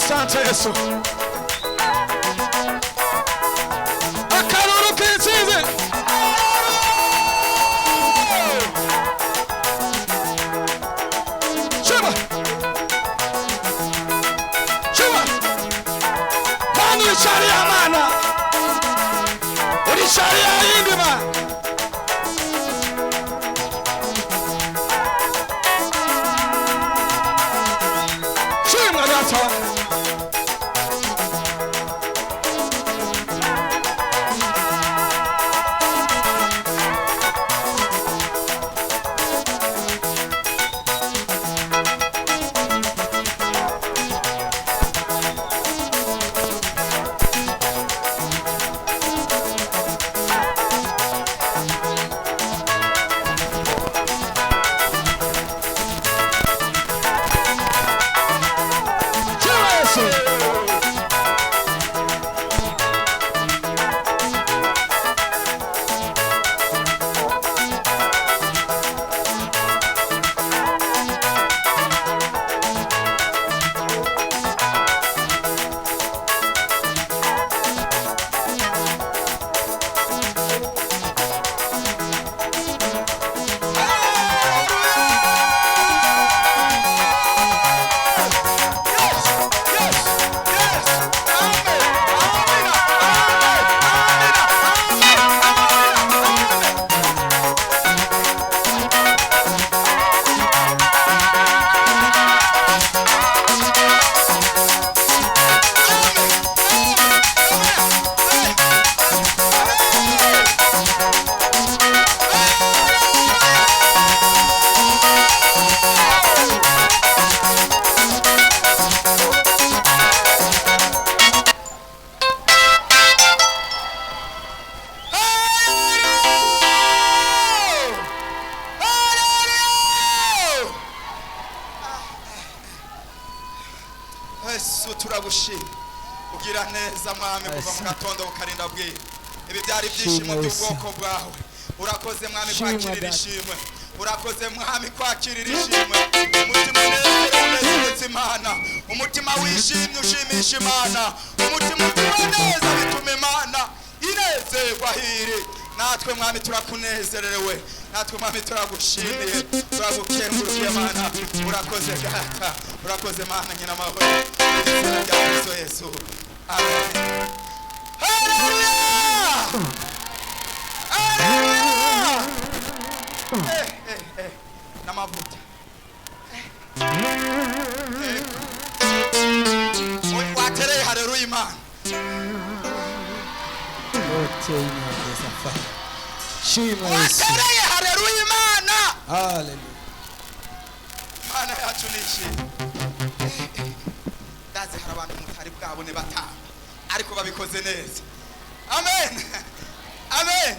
Asante Yesu. Akaruru k'intsinzi. Shema. Shema. Kandi wicariye Mana. Uricariye ayindi Mana. Shema data. Yesu turagushima ugira neza mwami kuva mu gatondo ukarinda bwira ibi byari byishimo by'ubwoko bwawe urakoze mwami kwakirira ishimwe urakoze mwami kwakirira ishimwe umutima unezeza Imana umutima wishimye ushimisha Imana umutima utuneza bituma Imana inezerwa hiri natwe mwami turakunezerewe natwe mwami turagushimiye turagukengurukiye Mana urakoze data urakoze Mana nyina amahoro izina rya Yesu amen. Hallelujah, hallelujah. Namavuta watereye haleluya Imana watereye haleluya Imana Hallelujah. Mana yacu nishimye ndazi hari abantu mutari bwabone batanga ariko babikoze neza amen amen.